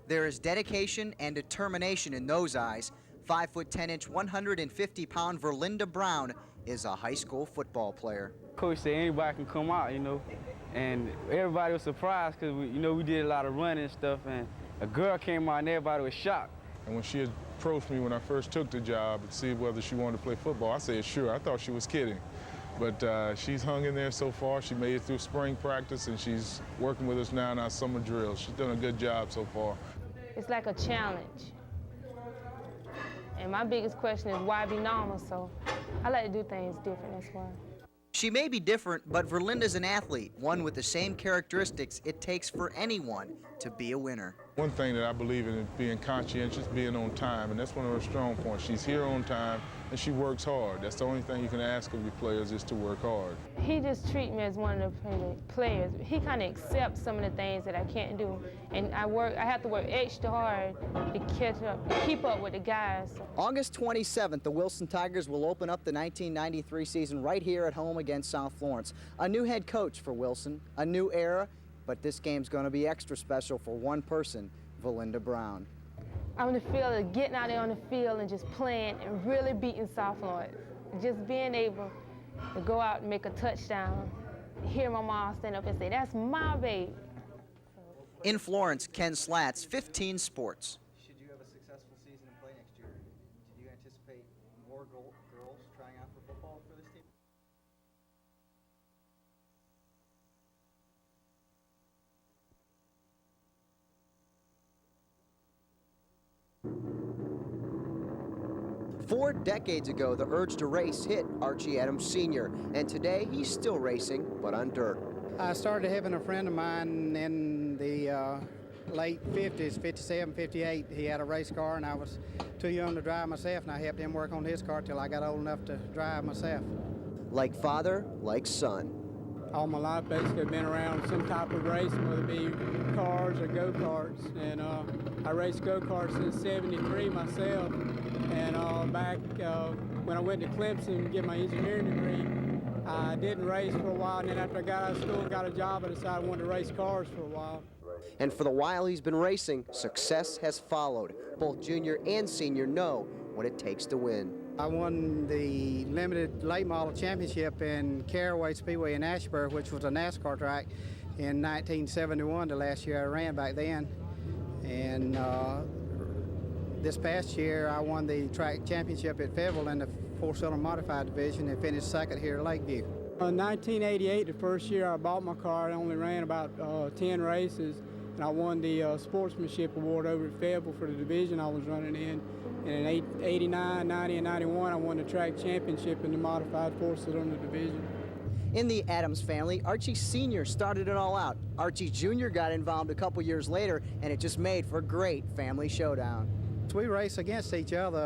There is dedication and determination in those eyes. 5 foot 10 inch, 150-pound Verlinda Brown is a high school football player. Coach said anybody can come out, and everybody was surprised because we did a lot of running and stuff, and a girl came out and everybody was shocked. And when she approached me when I first took the job to see whether she wanted to play football, I said sure. I thought she was kidding. But she's hung in there so far. She made it through spring practice, and she's working with us now in our summer drills. She's done a good job so far. It's like a challenge. And my biggest question is why be normal? So I like to do things different, that's why. She may be different, but Verlinda's an athlete, one with the same characteristics it takes for anyone to be a winner. One thing that I believe in is being conscientious, being on time, and that's one of her strong points. She's here on time, and she works hard. That's the only thing you can ask of your players is to work hard. He just treats me as one of the players. He kind of accepts some of the things that I can't do, and I have to work extra hard to catch up, to keep up with the guys. August 27th, the Wilson Tigers will open up the 1993 season right here at home against South Florence. A new head coach for Wilson, a new era, but this game's going to be extra special for one person, Verlinda Brown. I'm the feel of getting out there on the field and just playing and really beating South Florence. Just being able to go out and make a touchdown, hear my mom stand up and say, "That's my baby." In Florence, Ken Slats, 15 Sports. Should you have a successful season and play next year, do you anticipate more girls trying out for football for this team? Four decades ago, the urge to race hit Archie Adams Sr., and today he's still racing, but on dirt. I started having a friend of mine in the late 50s, 57, 58. He had a race car, and I was too young to drive myself, and I helped him work on his car till I got old enough to drive myself. Like father, like son. All my life basically I've been around some type of racing, whether it be cars or go-karts, and I raced go-karts since '73 myself. And back when I went to Clemson to get my engineering degree, I didn't race for a while, and then after I got out of school and got a job, I decided I wanted to race cars for a while. And for the while he's been racing, success has followed. Both junior and senior know what it takes to win. I won the limited late model championship in Caraway Speedway in Ashburn, which was a NASCAR track, in 1971, the last year I ran back then. And this past year, I won the track championship at Fayetteville in the four-cylinder modified division and finished second here at Lakeview. In 1988, the first year I bought my car, I only ran about 10 races, and I won the sportsmanship award over at Fayetteville for the division I was running in. And in 89, 90, and 91, I won the track championship in the modified four-cylinder division. In the Adams family, Archie Sr. started it all out. Archie Jr. got involved a couple years later, and it just made for a great family showdown. We race against each other.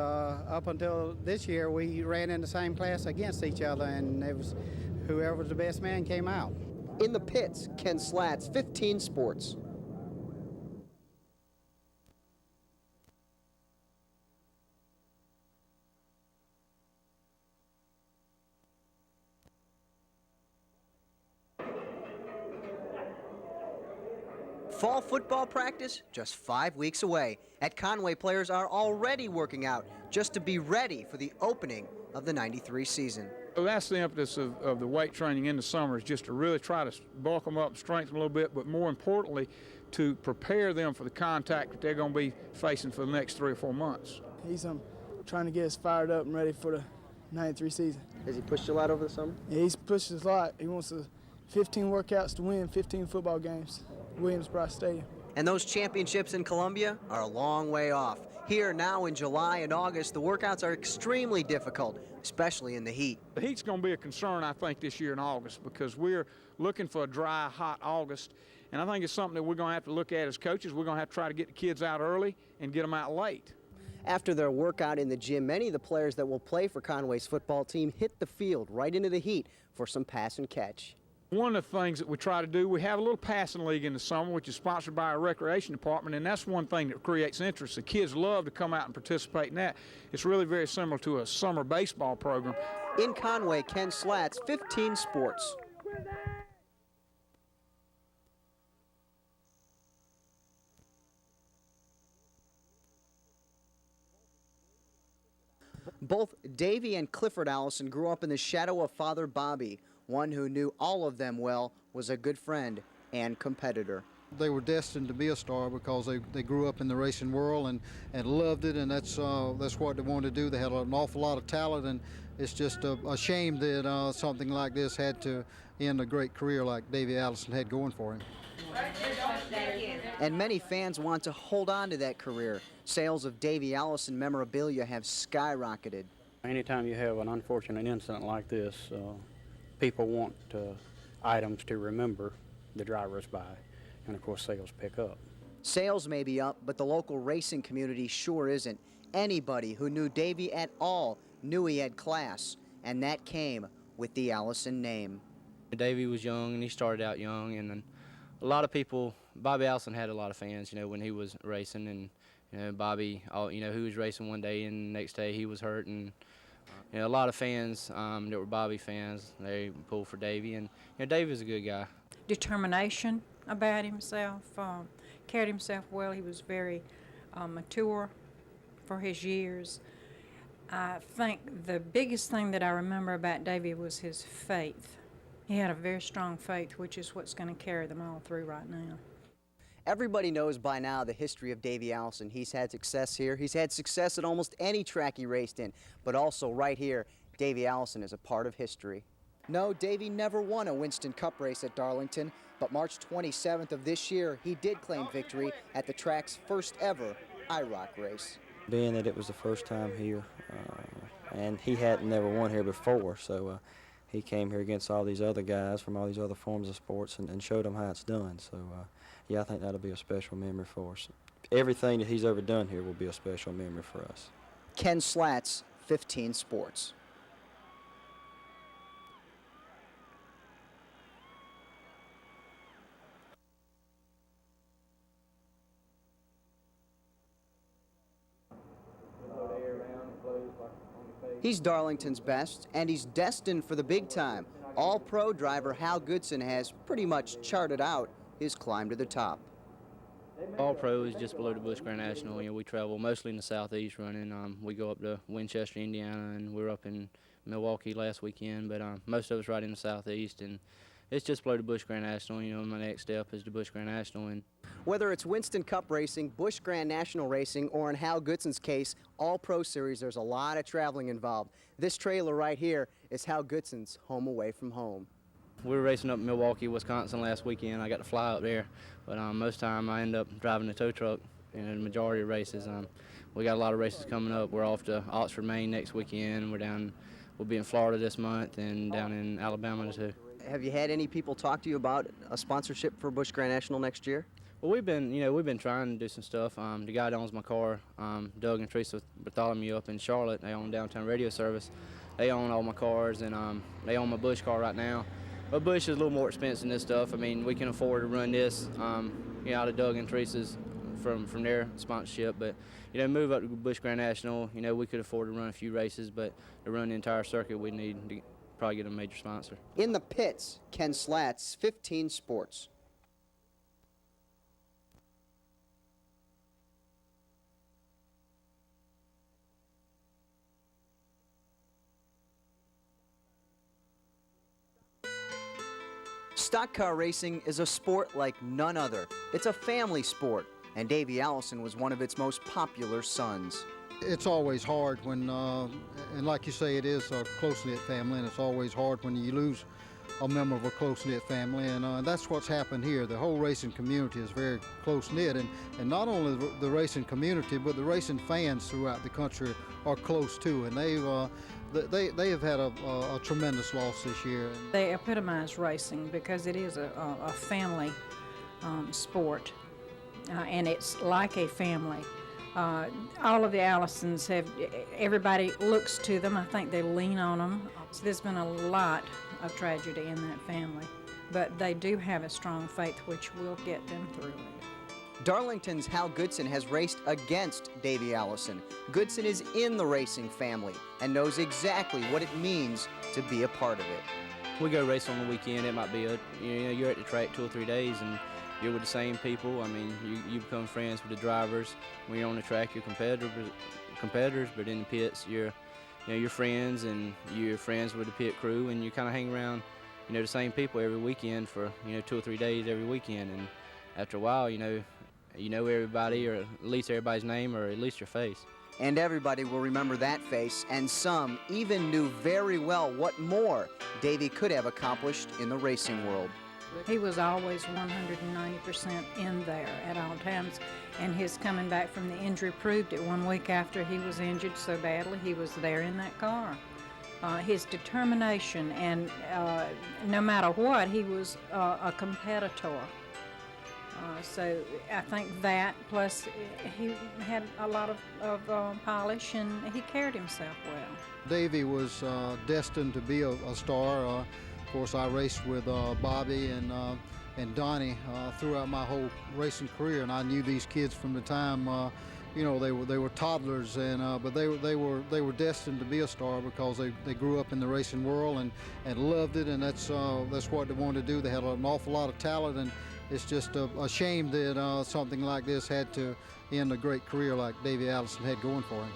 Up until this year, we ran in the same class against each other, and it was whoever was the best man came out. In the pits, Ken Slats, 15 Sports. Fall football practice just 5 weeks away. At Conway, players are already working out just to be ready for the opening of the '93 season. Well, that's the impetus of the weight training in the summer, is just to really try to bulk them up, strengthen them a little bit, but more importantly, to prepare them for the contact that they're going to be facing for the next 3 or 4 months. He's trying to get us fired up and ready for the '93 season. Has he pushed you a lot over the summer? Yeah, he's pushed us a lot. He wants 15 workouts to win 15 football games. Williams-Brice Stadium. And those championships in Columbia are a long way off. Here now in July and August, the workouts are extremely difficult, especially in the heat. The heat's going to be a concern, I think, this year in August, because we're looking for a dry, hot August. And I think it's something that we're going to have to look at as coaches. We're going to have to try to get the kids out early and get them out late. After their workout in the gym, many of the players that will play for Conway's football team hit the field right into the heat for some pass and catch. One of the things that we try to do, we have a little passing league in the summer, which is sponsored by our recreation department, and that's one thing that creates interest. The kids love to come out and participate in that. It's really very similar to a summer baseball program. In Conway, Ken Slats, 15 Sports. Both Davy and Clifford Allison grew up in the shadow of Father Bobby. One who knew all of them well was a good friend and competitor. They were destined to be a star because they grew up in the racing world and loved it, and that's what they wanted to do. They had an awful lot of talent, and it's just a shame that something like this had to end a great career like Davy Allison had going for him. And many fans want to hold on to that career. Sales of Davy Allison memorabilia have skyrocketed. Anytime you have an unfortunate incident like this, people want items to remember the drivers by. And of course, sales pick up. Sales may be up, but the local racing community sure isn't. Anybody who knew Davy at all knew he had class, and that came with the Allison name. Davy was young, and he started out young, and a lot of people, Bobby Allison had a lot of fans, when he was racing, and Bobby, he was racing one day, and the next day he was hurt, and a lot of fans that were Bobby fans, they pulled for Davy, and Davy was a good guy. Determination about himself, carried himself well. He was very mature for his years. I think the biggest thing that I remember about Davy was his faith. He had a very strong faith, which is what's going to carry them all through right now. Everybody knows by now the history of Davy Allison. He's had success here. He's had success at almost any track he raced in, but also right here, Davy Allison is a part of history. No, Davy never won a Winston Cup race at Darlington, but March 27th of this year, he did claim victory at the track's first ever IROC race. Being that it was the first time here, and he hadn't never won here before, so he came here against all these other guys from all these other forms of sports and showed them how it's done. So, yeah, I think that'll be a special memory for us. Everything that he's ever done here will be a special memory for us. Ken Slats, 15 Sports. He's Darlington's best, and he's destined for the big time. All-pro driver Hal Goodson has pretty much charted out his climb to the top. All-pro is just below the Busch Grand National. We travel mostly in the southeast running. We go up to Winchester, Indiana, and we're up in Milwaukee last weekend, but most of us right in the southeast, and it's just below the Busch Grand National. My next step is the Busch Grand National. And whether it's Winston Cup racing, Busch Grand National racing, or in Hal Goodson's case, all pro series, there's a lot of traveling involved. This trailer right here is Hal Goodson's home away from home. We were racing up in Milwaukee, Wisconsin last weekend. I got to fly up there, but most of the time I end up driving the tow truck in the majority of races. We got a lot of races coming up. We're off to Oxford, Maine next weekend. We'll be in Florida this month and down in Alabama too. Have you had any people talk to you about a sponsorship for Busch Grand National next year? Well, we've been trying to do some stuff. The guy that owns my car, Doug and Teresa Bartholomew up in Charlotte, they own Downtown Radio Service. They own all my cars, and they own my Busch car right now. But Busch is a little more expensive than this stuff. I mean, we can afford to run this, out of Doug and Teresa's from their sponsorship. But move up to Busch Grand National. We could afford to run a few races, but to run the entire circuit, we need to probably get a major sponsor. In the pits, Ken Slats, 15 Sports. Stock car racing is a sport like none other. It's a family sport, and Davy Allison was one of its most popular sons. It's always hard when, and like you say, it is a close-knit family, and it's always hard when you lose a member of a close-knit family, and that's what's happened here. The whole racing community is very close-knit, and not only the racing community, but the racing fans throughout the country are close too, and they have had a tremendous loss this year. They epitomize racing because it is a family sport, and it's like a family. All of the Allisons everybody looks to them. I think they lean on them. So there's been a lot of tragedy in that family, but they do have a strong faith which will get them through it. Darlington's Hal Goodson has raced against Davy Allison. Goodson is in the racing family and knows exactly what it means to be a part of it. We go race on the weekend. It might be you're at the track 2 or 3 days, and you're with the same people. I mean, you become friends with the drivers. When you're on the track, you're competitors, but in the pits, you're your friends, and you're friends with the pit crew, and you kind of hang around, the same people every weekend for, 2 or 3 days every weekend. And after a while, you know everybody, or at least everybody's name, or at least your face. And everybody will remember that face, and some even knew very well what more Davey could have accomplished in the racing world. He was always 190% in there at all times, and his coming back from the injury proved it. 1 week after he was injured so badly, he was there in that car. His determination, and no matter what, he was a competitor. So I think that, plus he had a lot of polish, and he carried himself well. Davey was destined to be a star. Of course, I raced with Bobby and Donnie throughout my whole racing career, and I knew these kids from the time they were toddlers, and but they were destined to be a star because they grew up in the racing world and loved it, and that's what they wanted to do. They had an awful lot of talent, and it's just a shame that something like this had to end a great career like Davey Allison had going for him.